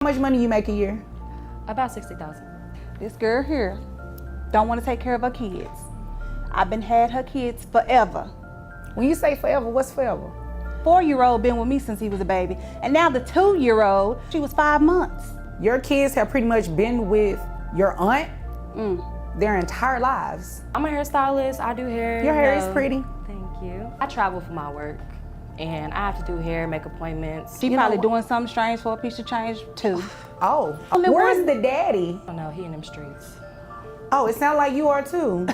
How much money you make a year? About 60,000. This girl here don't want to take care of her kids. I've been had her kids forever. When you say forever, what's forever? 4-year-old been with me since he was a baby. And now the 2-year-old, she was 5 months. Your kids have pretty much been with your aunt their entire lives. I'm a hairstylist. I do hair. Your hair is pretty. Thank you. I travel for my work, and I have to do hair, make appointments. She probably doing something strange for a piece of change too. Oh, where's the daddy? Oh no, he in them streets. Oh, it sounds like you are too.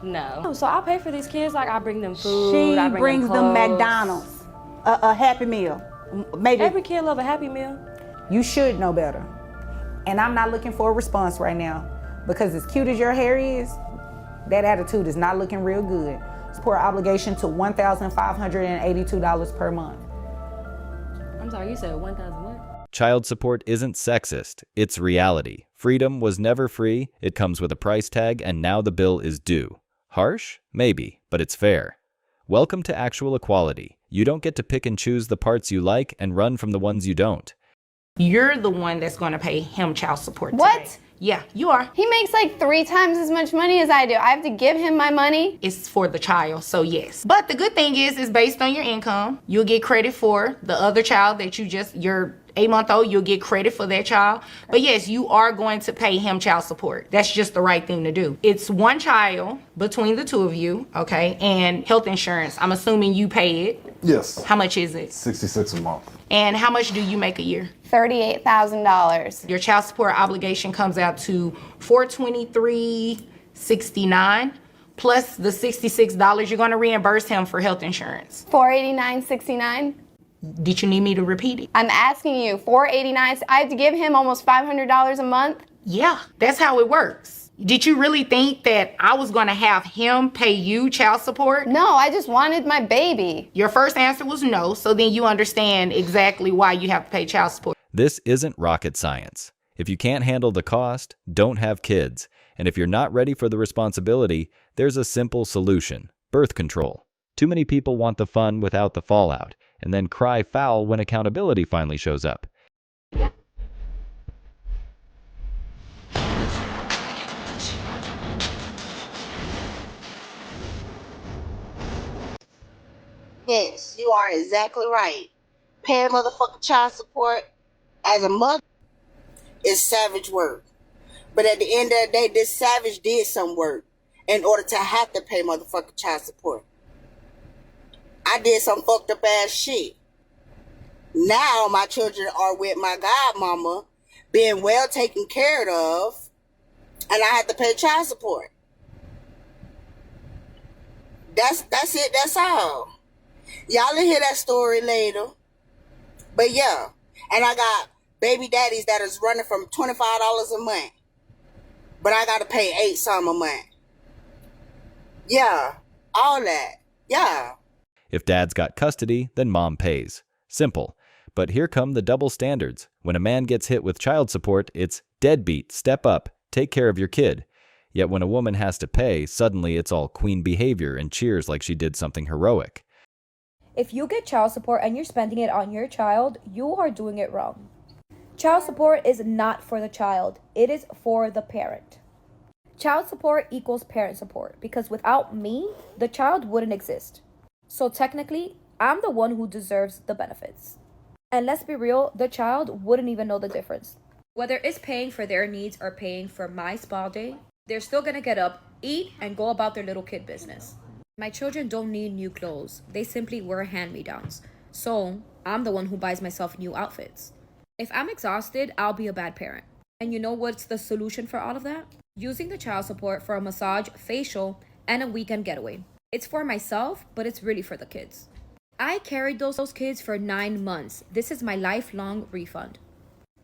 No. So I pay for these kids. Like I bring them food. She I bring brings them McDonald's, a Happy Meal. Maybe every kid love a Happy Meal. You should know better. And I'm not looking for a response right now because as cute as your hair is, that attitude is not looking real good. Support obligation to $1,582 per month. I'm sorry, you said 1,000 what? Child support isn't sexist, it's reality. Freedom was never free, it comes with a price tag, and now the bill is due. Harsh? Maybe, but it's fair. Welcome to actual equality. You don't get to pick and choose the parts you like and run from the ones you don't. You're the one that's going to pay him child support today. What? Yeah, you are. He makes like 3 times as much money as I do. I have to give him my money. It's for the child, so yes. But the good thing is, it's based on your income. You'll get credit for the other child that your 8-month-old, you'll get credit for that child. But yes, you are going to pay him child support. That's just the right thing to do. It's one child between the two of you, okay? And health insurance, I'm assuming you pay it. Yes. How much is it? $66 a month. And how much do you make a year? $38,000. Your child support obligation comes out to $423.69 plus the $66 you're going to reimburse him for health insurance. $489.69. Did you need me to repeat it? I'm asking you, $489. I have to give him almost $500 a month. Yeah, that's how it works. Did you really think that I was going to have him pay you child support? No, I just wanted my baby. Your first answer was no, so then you understand exactly why you have to pay child support. This isn't rocket science. If you can't handle the cost, don't have kids. And if you're not ready for the responsibility, there's a simple solution: birth control. Too many people want the fun without the fallout, and then cry foul when accountability finally shows up. Yes, you are exactly right. Paying motherfucking child support as a mother is savage work. But at the end of the day, this savage did some work in order to have to pay motherfucking child support. I did some fucked up ass shit. Now my children are with my godmama, being well taken care of, and I have to pay child support. That's it, that's all. Y'all will hear that story later. But yeah, and I got baby daddies that is running from $25 a month. But I gotta pay $8 some a month. Yeah, all that. Yeah. If dad's got custody, then mom pays. Simple. But here come the double standards. When a man gets hit with child support, it's deadbeat, step up, take care of your kid. Yet when a woman has to pay, suddenly it's all queen behavior and cheers like she did something heroic. If you get child support and you're spending it on your child, you are doing it wrong. Child support is not for the child, it is for the parent. Child support equals parent support because without me, the child wouldn't exist. So technically, I'm the one who deserves the benefits. And let's be real, the child wouldn't even know the difference. Whether it's paying for their needs or paying for my spa day, they're still gonna get up, eat, and go about their little kid business. My children don't need new clothes. They simply wear hand-me-downs. So I'm the one who buys myself new outfits. If I'm exhausted, I'll be a bad parent. And you know what's the solution for all of that? Using the child support for a massage, facial, and a weekend getaway. It's for myself, but it's really for the kids. I carried those kids for 9 months. This is my lifelong refund.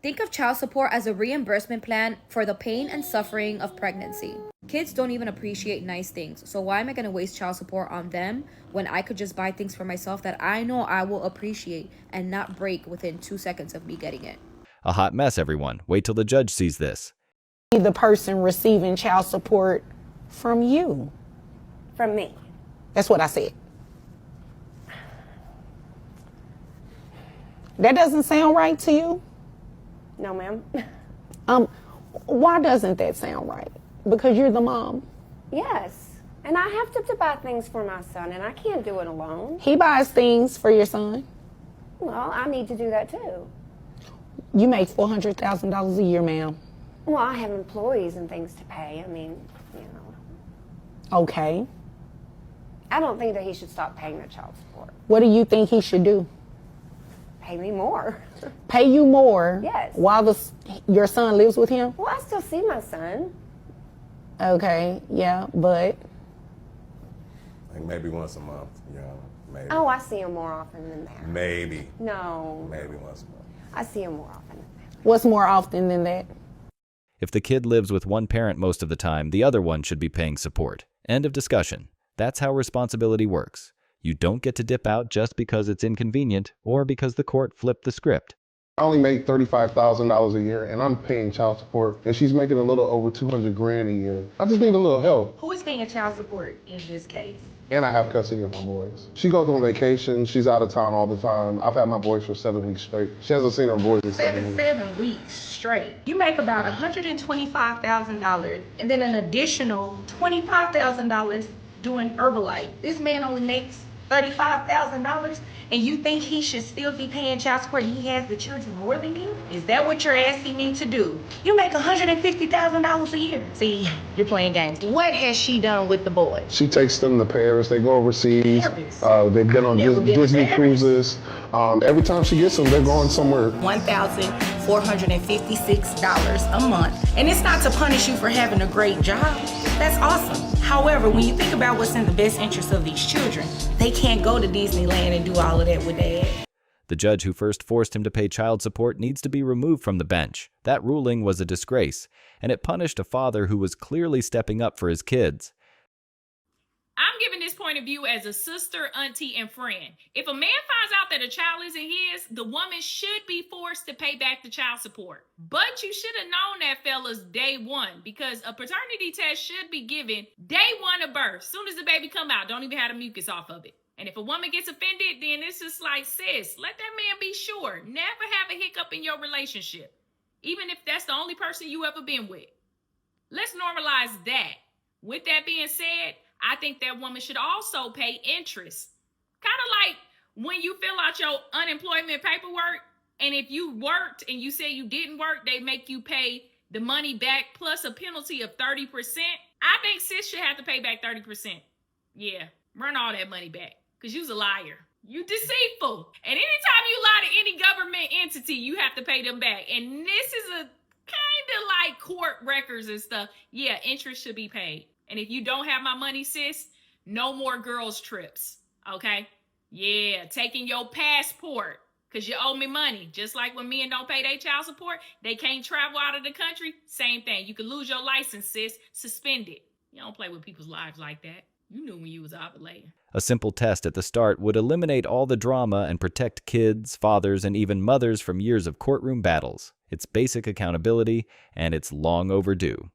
Think of child support as a reimbursement plan for the pain and suffering of pregnancy. Kids don't even appreciate nice things, so why am I going to waste child support on them when I could just buy things for myself that I know I will appreciate and not break within 2 seconds of me getting it? A hot mess, everyone. Wait till the judge sees this. The person receiving child support from you. From me. That's what I said. That doesn't sound right to you? No, ma'am. Why doesn't that sound right? Because you're the mom. Yes. And I have to buy things for my son, and I can't do it alone. He buys things for your son. Well, I need to do that too. You make $400,000 a year, ma'am. Well, I have employees and things to pay. I mean, you know. Okay. I don't think that he should stop paying the child support. What do you think he should do? Pay me more. Pay you more? Yes. While your son lives with him? Well, I still see my son. Okay, yeah, but... Like maybe once a month, maybe. Oh, I see him more often than that. Maybe. No. Maybe once a month. I see him more often than that. What's more often than that? If the kid lives with one parent most of the time, the other one should be paying support. End of discussion. That's how responsibility works. You don't get to dip out just because it's inconvenient or because the court flipped the script. I only make $35,000 a year, and I'm paying child support, and she's making a little over $200,000 a year. I just need a little help. Who is paying child support in this case? And I have custody of my boys. She goes on vacation. She's out of town all the time. I've had my boys for 7 weeks straight. She hasn't seen her boys in 7 weeks. 7 weeks straight. You make about $125,000 and then an additional $25,000 doing Herbalife. This man only makes $35,000 and you think he should still be paying child support and he has the children more than you? Is that what you're asking me to do? You make $150,000 a year. See, you're playing games. What has she done with the boys? She takes them to Paris. They go overseas. They've been on Disney cruises. Every time she gets them, they're going somewhere. $1,456 a month. And it's not to punish you for having a great job. That's awesome. However, when you think about what's in the best interest of these children, they can't go to Disneyland and do all of that with dad. The judge who first forced him to pay child support needs to be removed from the bench. That ruling was a disgrace, and it punished a father who was clearly stepping up for his kids. I'm giving this point of view as a sister, auntie, and friend. If a man finds out that a child isn't his, the woman should be forced to pay back the child support. But you should have known that, fellas, day one, because a paternity test should be given day one of birth. Soon as the baby come out, don't even have the mucus off of it. And if a woman gets offended, then it's just like, sis, let that man be sure. Never have a hiccup in your relationship, even if that's the only person you ever been with. Let's normalize that. With that being said, I think that woman should also pay interest. Kind of like when you fill out your unemployment paperwork, and if you worked and you say you didn't work, they make you pay the money back plus a penalty of 30%. I think sis should have to pay back 30%. Yeah, run all that money back because you's a liar. You deceitful. And anytime you lie to any government entity, you have to pay them back. And this is a kind of like court records and stuff. Yeah, interest should be paid. And if you don't have my money, sis, no more girls' trips, okay? Yeah, taking your passport because you owe me money. Just like when men don't pay their child support, they can't travel out of the country. Same thing. You can lose your license, sis. Suspend it. You don't play with people's lives like that. You knew when you was ovulating. A simple test at the start would eliminate all the drama and protect kids, fathers, and even mothers from years of courtroom battles. It's basic accountability, and it's long overdue.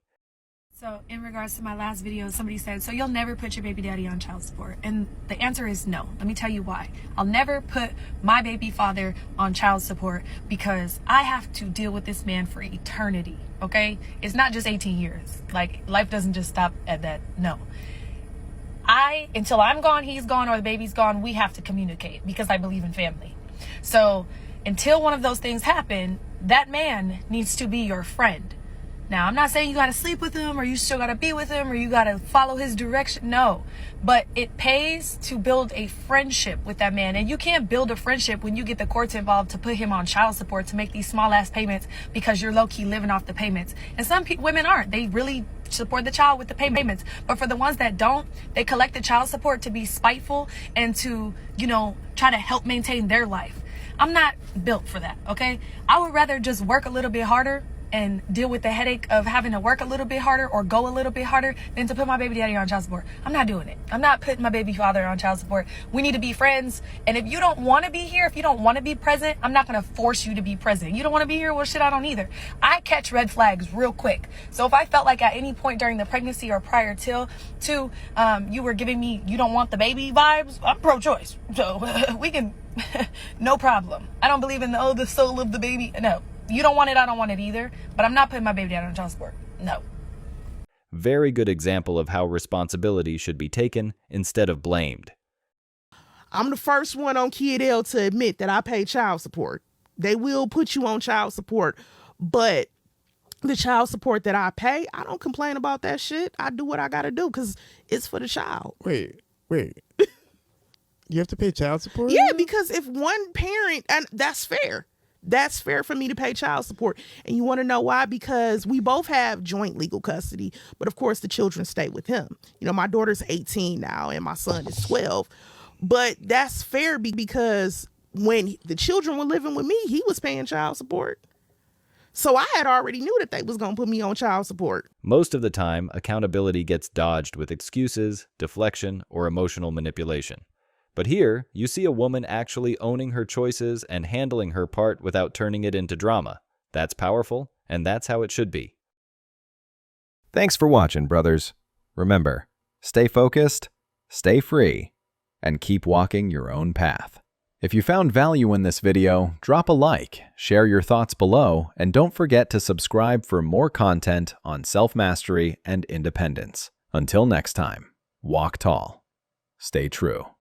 So in regards to my last video, somebody said, so you'll never put your baby daddy on child support? And the answer is no. Let me tell you why. I'll never put my baby father on child support because I have to deal with this man for eternity, okay? It's not just 18 years. Like, life doesn't just stop at that. No. Until I'm gone, he's gone, or the baby's gone, we have to communicate because I believe in family. So until one of those things happen, that man needs to be your friend. Now, I'm not saying you got to sleep with him or you still got to be with him or you got to follow his direction. No, but it pays to build a friendship with that man. And you can't build a friendship when you get the courts involved to put him on child support to make these small ass payments because you're low key living off the payments. And some women aren't. They really support the child with the payments. But for the ones that don't, they collect the child support to be spiteful and to, try to help maintain their life. I'm not built for that, okay? I would rather just work a little bit harder and deal with the headache of having to work a little bit harder or go a little bit harder than to put my baby daddy on child support. I'm not doing it. I'm not putting my baby father on child support. We need to be friends. And if you don't want to be here, if you don't want to be present, I'm not going to force you to be present. You don't want to be here? Well, shit, I don't either. I catch red flags real quick. So if I felt like at any point during the pregnancy or prior to you were giving me, you don't want the baby vibes, I'm pro-choice. So we can, no problem. I don't believe in the soul of the baby. No. You don't want it, I don't want it either. But I'm not putting my baby daddy on child support. No. Very good example of how responsibility should be taken instead of blamed. I'm the first one on Kid L to admit that I pay child support. They will put you on child support, but the child support that I pay, I don't complain about that shit. I do what I gotta do because it's for the child. Wait. You have to pay child support? Yeah, because if one parent, and that's fair. That's fair for me to pay child support. And you want to know why? Because we both have joint legal custody, but of course the children stay with him. You know, my daughter's 18 now and my son is 12. But that's fair because when the children were living with me, he was paying child support. So I had already knew that they was going to put me on child support. Most of the time, accountability gets dodged with excuses, deflection, or emotional manipulation. But here, you see a woman actually owning her choices and handling her part without turning it into drama. That's powerful, and that's how it should be. Thanks for watching, brothers. Remember, stay focused, stay free, and keep walking your own path. If you found value in this video, drop a like, share your thoughts below, and don't forget to subscribe for more content on self-mastery and independence. Until next time, walk tall, stay true.